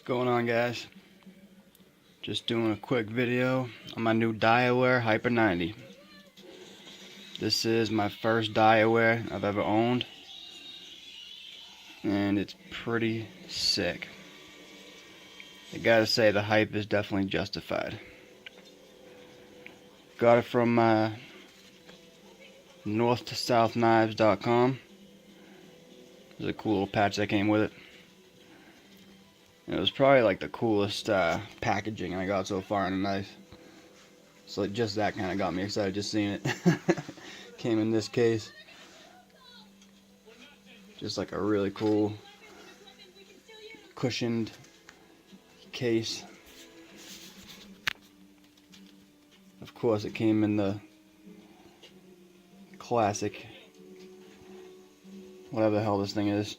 What's going on, guys? Just doing a quick video on my new Direware Hyper 90. This is my first Direware I've ever owned, and it's pretty sick. I gotta say, the hype is definitely justified. Got it from north-to-south-knives.com. There's a cool little patch that came with it. It was probably like the coolest packaging I got so far in a knife. So just that kind of got me excited just seeing it. Came in this case. Just like a really cool cushioned case. Of course it came in the classic, whatever the hell this thing is.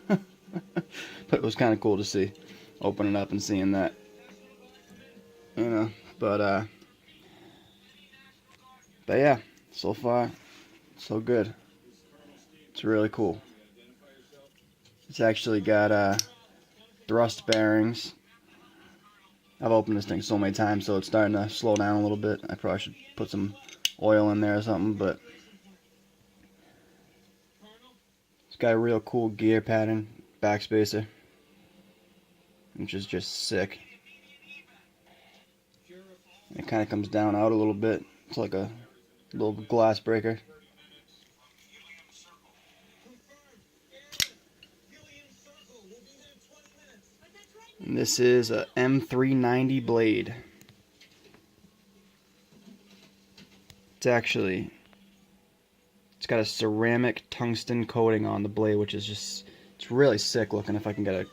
But it was kind of cool to see, opening up and seeing that, you know. But yeah, so far so good. It's really cool. It's actually got thrust bearings. I've opened this thing so many times, so it's starting to slow down a little bit. I probably should put some oil in there or something, but it's got a real cool gear pattern, backspacer, which is just sick. It kind of comes down out a little bit. It's like a little glass breaker. And this is a M390 blade. It's got a ceramic tungsten coating on the blade, which is just, it's really sick looking. If I can get a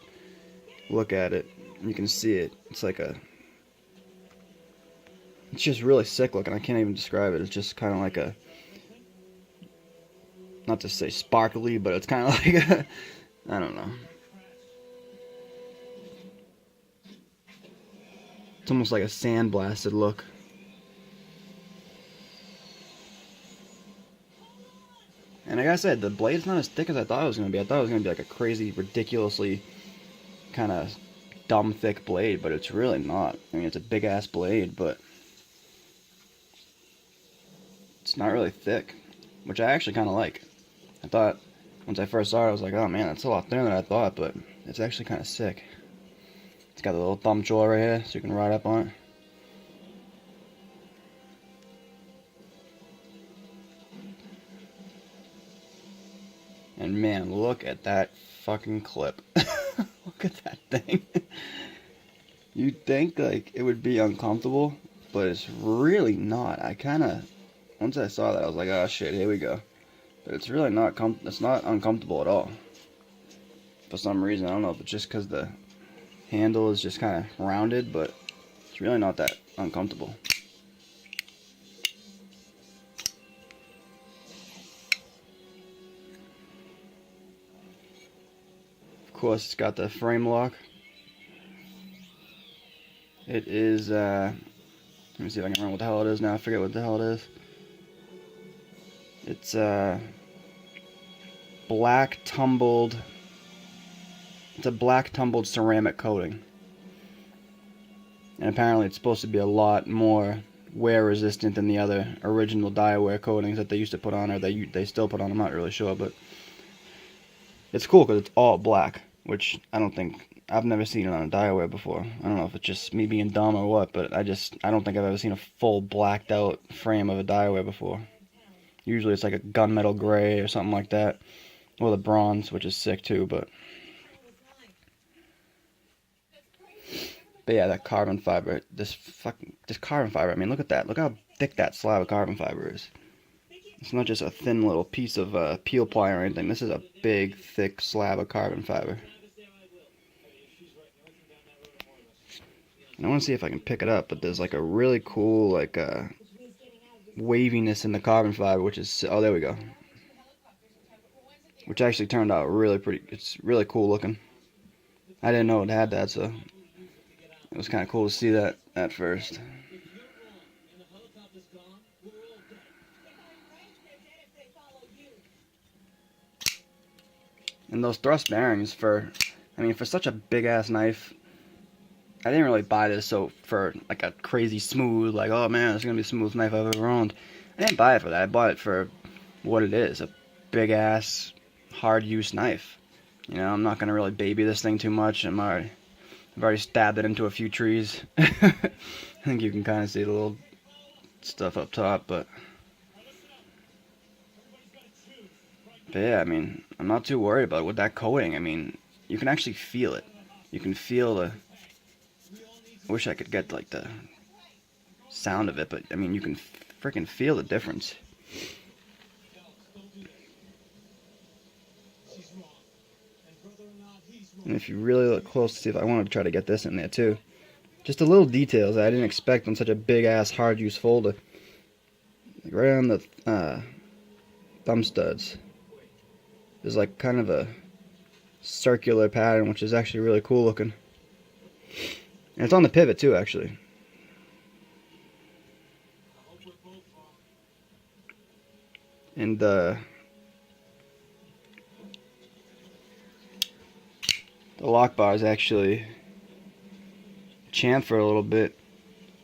look at it, you can see it. It's just really sick looking. I can't even describe it. It's just kind of like a, not to say sparkly, but it's kind of like a, I don't know. It's almost like a sandblasted look. And like I said, the blade's not as thick as I thought it was going to be. I thought it was going to be like a crazy, ridiculously kind of dumb thick blade, but it's really not. I mean, it's a big ass blade, but it's not really thick, which I actually kind of like. I thought, once I first saw it, I was like, oh man, that's a lot thinner than I thought, but it's actually kind of sick. It's got a little thumb choil right here, so you can ride up on it. And man, look at that fucking clip. Look at that thing. You'd think like it would be uncomfortable, but it's really not. I kind of, once I saw that, I was like, oh shit, here we go. But it's really not it's not uncomfortable at all. For some reason, I don't know if it's just because the handle is just kind of rounded, but it's really not that uncomfortable. Of course, it's got the frame lock. It is, let me see if I can remember what the hell it is now. I forget what the hell it is. It's black tumbled. It's a black tumbled ceramic coating. And apparently it's supposed to be a lot more wear resistant than the other original Direware coatings that they used to put on, or they still put on. I'm not really sure, but it's cool because it's all black, which I've never seen it on a Direware before. I don't know if it's just me being dumb or what, but I don't think I've ever seen a full blacked out frame of a Direware before. Usually it's like a gunmetal gray or something like that, or the bronze, which is sick too, but yeah, that carbon fiber, this carbon fiber, I mean, look at that. Look how thick that slab of carbon fiber is. It's not just a thin little piece of peel ply or anything. This is a big, thick slab of carbon fiber. And I want to see if I can pick it up, but there's like a really cool, like, waviness in the carbon fiber, which is, oh, there we go. Which actually turned out really pretty, it's really cool looking. I didn't know it had that, so it was kind of cool to see that at first. And those thrust bearings for such a big ass knife, I didn't really buy this for like a crazy smooth, like, oh man, it's gonna be the smoothest knife I've ever owned. I didn't buy it for that. I bought it for what it is, a big ass hard use knife. You know, I'm not gonna really baby this thing too much. I've already stabbed it into a few trees. I think you can kind of see the little stuff up top, but yeah, I mean, I'm not too worried about it with that coating. I mean, you can actually feel it. You can feel the. I wish I could get like the sound of it, but I mean, you can freaking feel the difference. And if you really look close to see if I wanted to try to get this in there too. Just the little details that I didn't expect on such a big ass hard use folder. Like right on the thumb studs. There's like kind of a circular pattern, which is actually really cool looking. And it's on the pivot too, actually. And the lock bar is actually chamfered a little bit,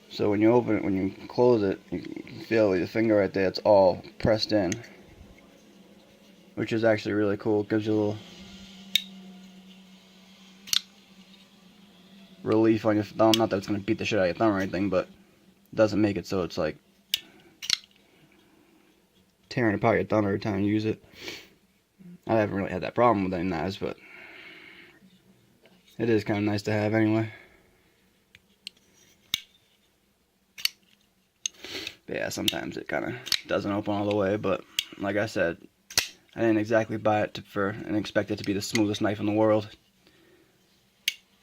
so when you open it, when you close it, you can feel with your finger right there, it's all pressed in, which is actually really cool. It gives you a little relief on your thumb. Not that it's going to beat the shit out of your thumb or anything, but it doesn't make it so it's like tearing apart your thumb every time you use it. I haven't really had that problem with any knives, but it is kind of nice to have anyway. But yeah, sometimes it kind of doesn't open all the way, but like I said, I didn't exactly buy it and expect it to be the smoothest knife in the world.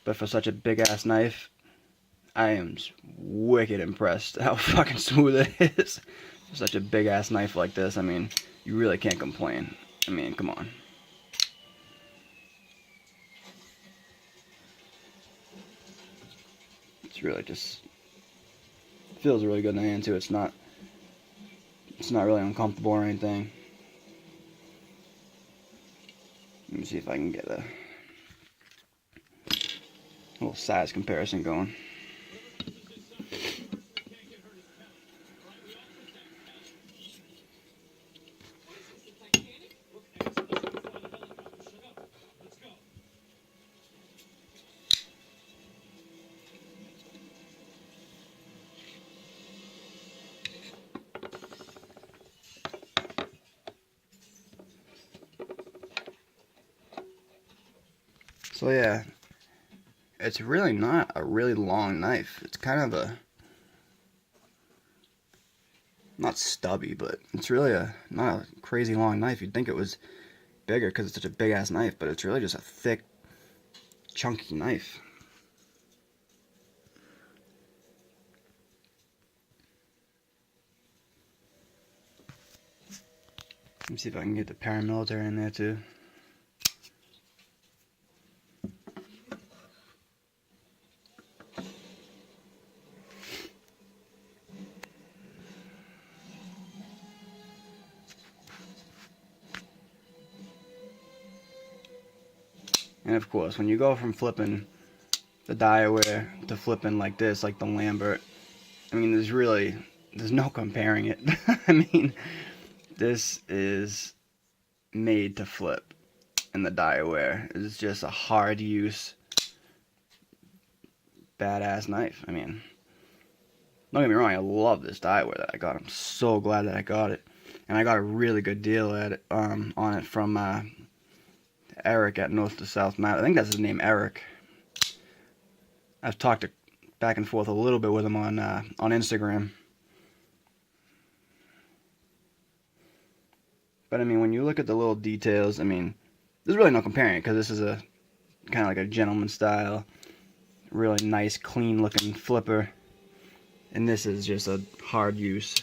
But for such a big ass knife, I am wicked impressed how fucking smooth it is. For such a big ass knife like this, I mean, you really can't complain. I mean, come on. It's really just feels really good in the hand too. It's not really uncomfortable or anything. Let me see if I can get a little size comparison going. So yeah, it's really not a really long knife. It's kind of a, not stubby, but it's really not a crazy long knife. You'd think it was bigger because it's such a big ass knife, but it's really just a thick, chunky knife. Let me see if I can get the paramilitary in there too. And of course, when you go from flipping the Direware to flipping like this, like the Lambert, I mean, there's no comparing it. I mean, this is made to flip, and the Direware is just a hard use, badass knife. I mean, don't get me wrong, I love this Direware that I got. I'm so glad that I got it, and I got a really good deal at it, on it from Eric at North to South Map. I think that's his name, Eric. I've talked back and forth a little bit with him on Instagram. But I mean, when you look at the little details, I mean, there's really no comparing it, because this is a kind of like a gentleman style, really nice, clean looking flipper, and this is just a hard use,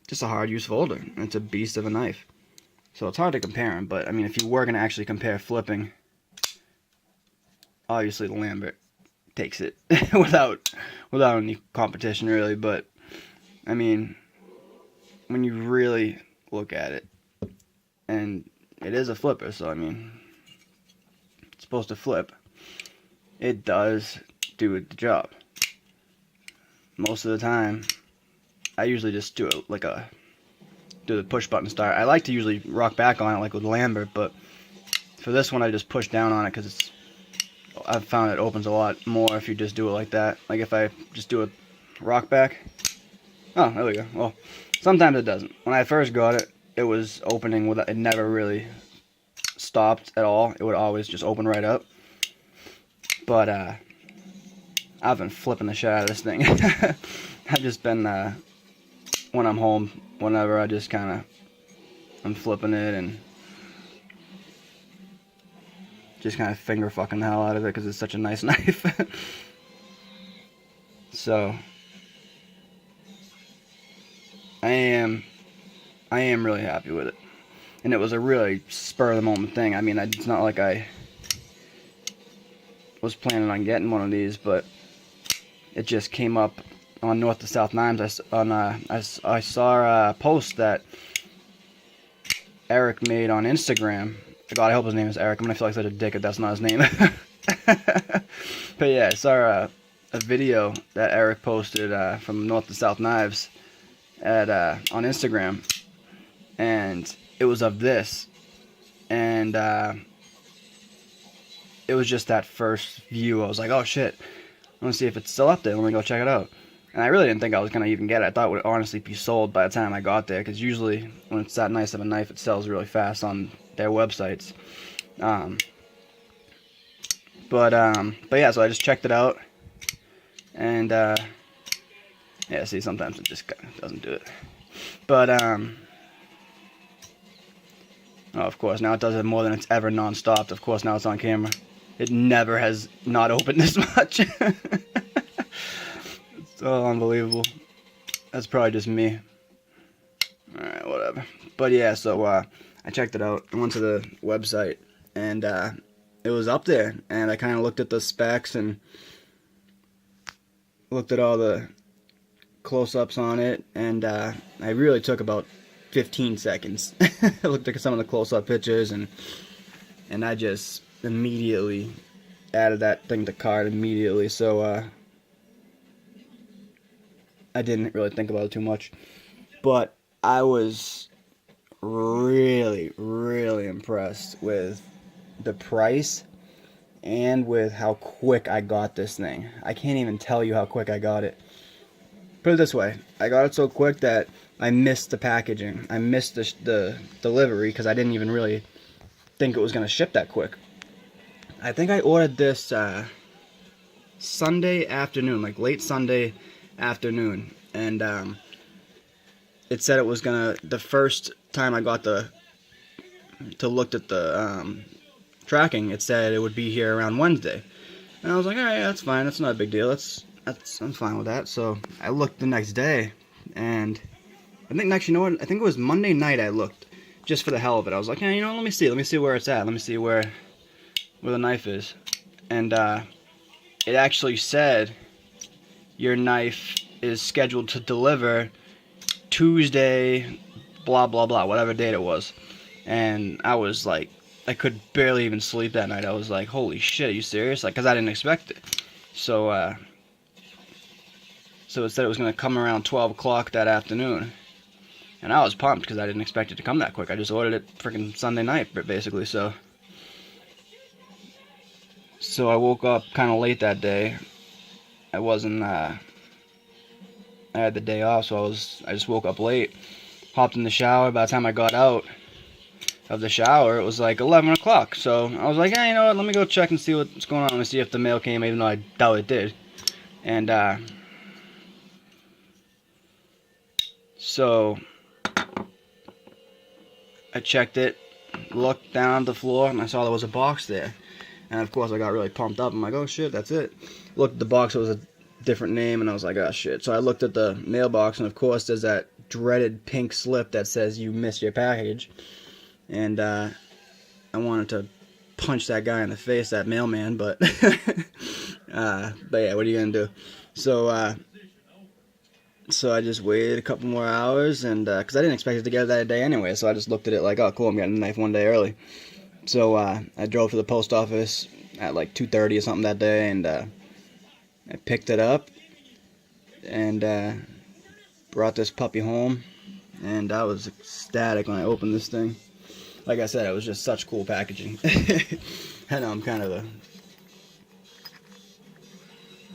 just a hard use folder. It's a beast of a knife. So it's hard to compare them, but I mean, if you were going to actually compare flipping, obviously the Lambert takes it without any competition really. But I mean, when you really look at it, and it is a flipper, so I mean, it's supposed to flip. it does do the job. Most of the time, I usually just do it like do the push button start. I like to usually rock back on it like with Lambert, but for this one I just push down on it because I've found it opens a lot more if you just do it like that. Like if I just do a rock back. Oh, there we go. Well, sometimes it doesn't. When I first got it, it was opening with it never really stopped at all. It would always just open right up. But I've been flipping the shit out of this thing. I've just been when I'm home, whenever I just I'm flipping it and just kind of finger fucking the hell out of it because it's such a nice knife. So I am really happy with it, and it was a really spur of the moment thing. I mean, it's not like I was planning on getting one of these, but it just came up on North to South Knives. I saw a post that Eric made on Instagram. God, I hope his name is Eric. I'm gonna feel like such a dick if that's not his name. But yeah, I saw a video that Eric posted from North to South Knives at on Instagram, and it was of this, and it was just that first view. I was like, oh shit, I'm gonna see if it's still up there. Let me go check it out. And I really didn't think I was gonna even get it. I thought it would honestly be sold by the time I got there, because usually when it's that nice of a knife, it sells really fast on their websites. But yeah, so I just checked it out, and yeah, see, sometimes it just doesn't do it. But oh, of course, now it does it more than it's ever non-stopped. Of course, now it's on camera. It never has not opened this much. It's so unbelievable. That's probably just me. Alright, whatever. But yeah, so I checked it out. I went to the website, and it was up there. And I kind of looked at the specs and looked at all the close-ups on it, and I really took about 15 seconds. I looked at some of the close-up pictures, and I just immediately added that thing to cart immediately. So I didn't really think about it too much, but I was really, really impressed with the price and with how quick I got this thing. I can't even tell you how quick I got it. Put it this way, I got it so quick that I missed the packaging. I missed the delivery because I didn't even really think it was going to ship that quick. I think I ordered this Sunday afternoon, like late Sunday afternoon, and it said it was gonna, the first time I got to look at the tracking, it said it would be here around Wednesday, and I was like, alright, that's fine, that's not a big deal, I'm fine with that. So I looked the next day, and I think, actually, you know what, I think it was Monday night I looked, just for the hell of it. I was like, yeah, you know, let me see where it's at, let me see where the knife is, and it actually said your knife is scheduled to deliver Tuesday, blah blah blah, whatever date it was. And I was like, I could barely even sleep that night. I was like, holy shit, are you serious? Like, because I didn't expect it. So it said it was going to come around 12 o'clock that afternoon, and I was pumped because I didn't expect it to come that quick. I just ordered it freaking Sunday night, basically. So I woke up kind of late that day. I wasn't, I had the day off, so I just woke up late, hopped in the shower. By the time I got out of the shower, it was like 11 o'clock, so I was like, hey, you know what, let me go check and see what's going on, and see if the mail came, even though I doubt it did. And so I checked it, looked down the floor, and I saw there was a box there. And of course I got really pumped up. I'm like, oh shit, that's it. Looked at the box, it was a different name, and I was like, oh shit. So I looked at the mailbox, and of course there's that dreaded pink slip that says you missed your package. And I wanted to punch that guy in the face, that mailman, but yeah, what are you gonna do? So I just waited a couple more hours, and because I didn't expect it to get it that day anyway, so I just looked at it like, oh cool, I'm getting the knife one day early. So I drove to the post office, at like 2:30 or something that day, and I picked it up and brought this puppy home, and I was ecstatic when I opened this thing. Like I said, it was just such cool packaging. I know I'm kind of a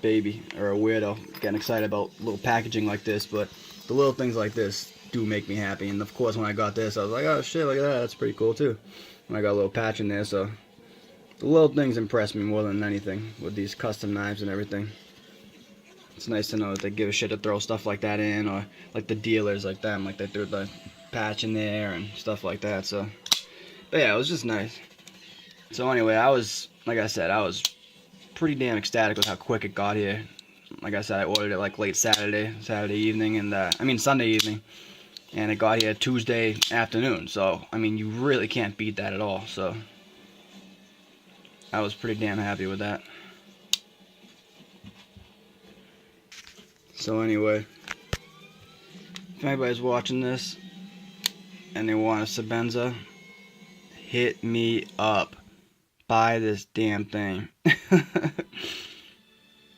baby or a weirdo getting excited about little packaging like this, but the little things like this do make me happy. And of course, when I got this, I was like, oh shit, look at that, that's pretty cool too. And I got a little patch in there, so the little things impress me more than anything with these custom knives and everything. It's nice to know that they give a shit to throw stuff like that in, or like the dealers like them, like they threw the patch in there and stuff like that. So, but yeah, it was just nice. So anyway, like I said, I was pretty damn ecstatic with how quick it got here. Like I said, I ordered it like late Saturday evening, and Sunday evening, and it got here Tuesday afternoon. So I mean, you really can't beat that at all. So I was pretty damn happy with that. So anyway, if anybody's watching this and they want a Sebenza, hit me up. Buy this damn thing. I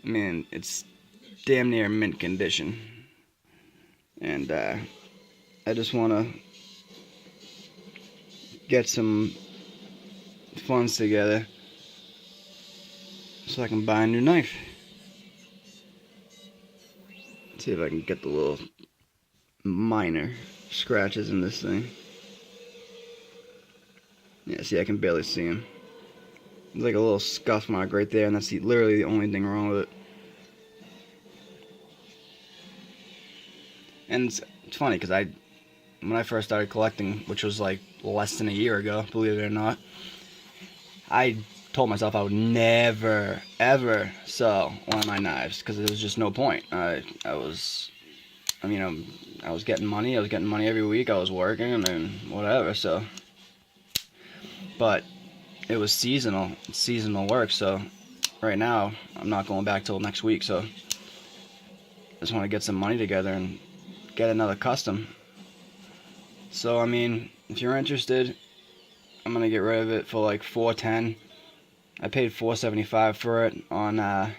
mean, it's damn near mint condition. And I just want to get some funds together so I can buy a new knife. See if I can get the little minor scratches in this thing. Yeah, see, I can barely see them. There's like a little scuff mark right there, and that's literally the only thing wrong with it. And it's funny, because when I first started collecting, which was like less than a year ago, believe it or not, I told myself I would never, ever sell one of my knives, because there was just no point. I was getting money. I was getting money every week. I was working, and then whatever, so. But it was seasonal work, so right now I'm not going back till next week, so I just want to get some money together and get another custom. So I mean, if you're interested, I'm gonna get rid of it for like $410. I paid $475 for it on the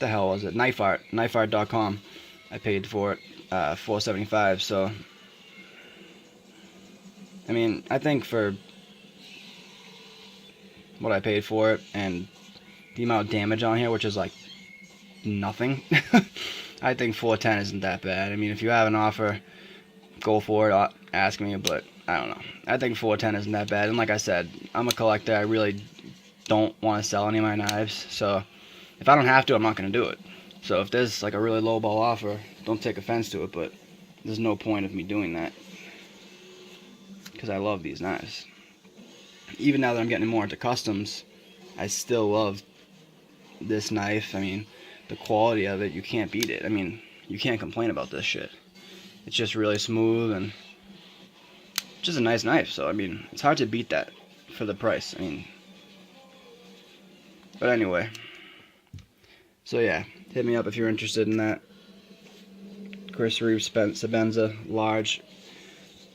hell was it? knifeart.com. I paid for it $475. So I mean, I think for what I paid for it and the amount of damage on here, which is like nothing, I think $410 isn't that bad. I mean, if you have an offer, go for it. Ask me, but I don't know. I think $410 isn't that bad. And like I said, I'm a collector. I really don't want to sell any of my knives. So if I don't have to, I'm not going to do it. So if there's like a really lowball offer, don't take offense to it, but there's no point of me doing that, because I love these knives. Even now that I'm getting more into customs, I still love this knife. I mean, the quality of it, you can't beat it. I mean, you can't complain about this shit. It's just really smooth and just a nice knife. So I mean, it's hard to beat that for the price. I mean, but anyway, so yeah, hit me up if you're interested in that. Chris Reeves Sebenza large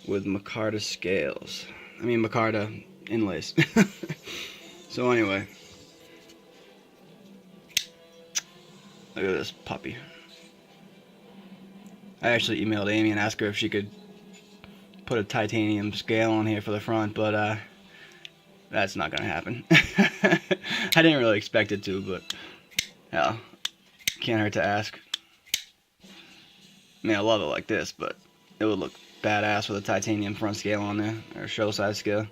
with micarta scales. I mean, micarta inlays. So anyway, look at this puppy. I actually emailed Amy and asked her if she could put a titanium scale on here for the front, but that's not gonna happen. I didn't really expect it to, but hell, can't hurt to ask. I mean, I love it like this, but it would look badass with a titanium front scale on there, or a show size scale.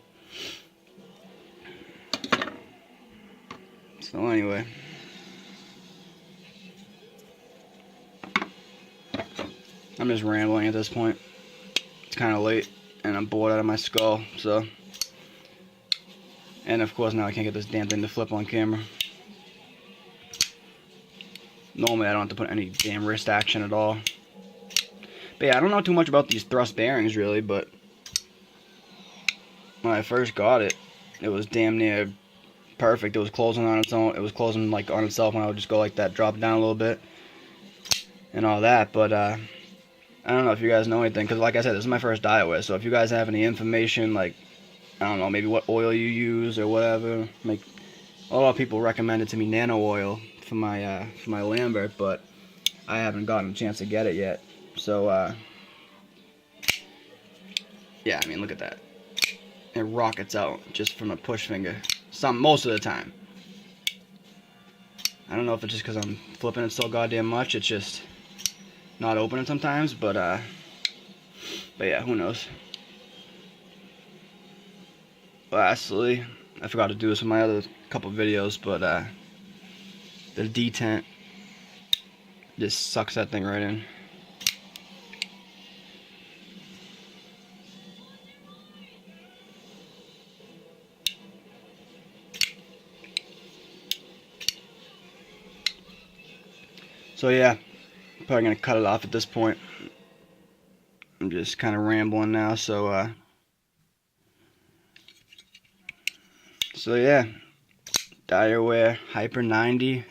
So anyway, I'm just rambling at this point. It's kind of late, and I'm bored out of my skull, so. And of course now I can't get this damn thing to flip on camera. Normally I don't have to put any damn wrist action at all. But yeah, I don't know too much about these thrust bearings really, but when I first got it, it was damn near perfect. It was closing on its own. It was closing like on itself when I would just go like that, drop it down a little bit, and all that. But I don't know if you guys know anything, because like I said, this is my first Direware. So if you guys have any information, like I don't know, maybe what oil you use or whatever, like A lot of people recommended to me nano oil for my Lambert, but I haven't gotten a chance to get it yet. So yeah, I mean, look at that. It rockets out just from a push finger. Most of the time. I don't know if it's just because I'm flipping it so goddamn much. It's just not opening sometimes, but yeah, who knows. Lastly, I forgot to do this in my other couple videos, but the detent just sucks that thing right in. So yeah, probably gonna cut it off at this point. I'm just kind of rambling now, so yeah, Direware Hyper 90,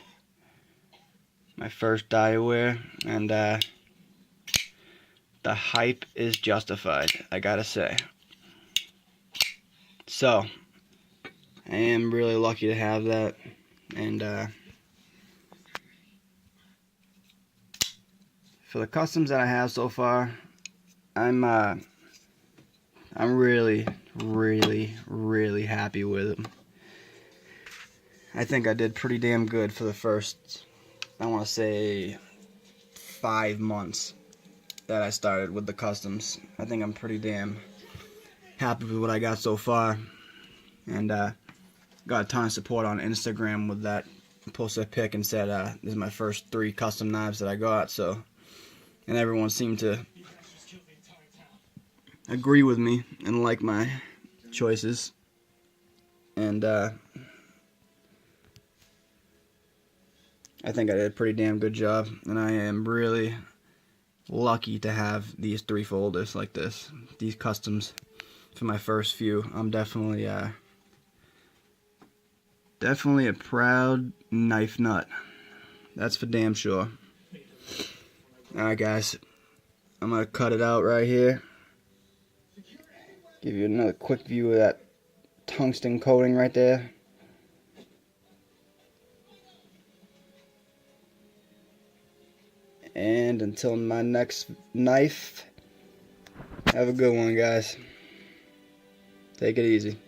my first Direware, and the hype is justified, I gotta say. So I am really lucky to have that, and for the customs that I have so far, I'm really, really, really happy with them. I think I did pretty damn good for the first, I want to say, 5 months that I started with the customs. I think I'm pretty damn happy with what I got so far, and got a ton of support on Instagram with that. Posted a pic and said this is my first 3 custom knives that I got, so, and everyone seemed to agree with me and like my choices, and I think I did a pretty damn good job, and I am really lucky to have these 3 folders like this, these customs for my first few. I'm definitely a proud knife nut, that's for damn sure. Alright guys, I'm gonna cut it out right here, give you another quick view of that tungsten coating right there. And until my next knife, have a good one, guys. Take it easy.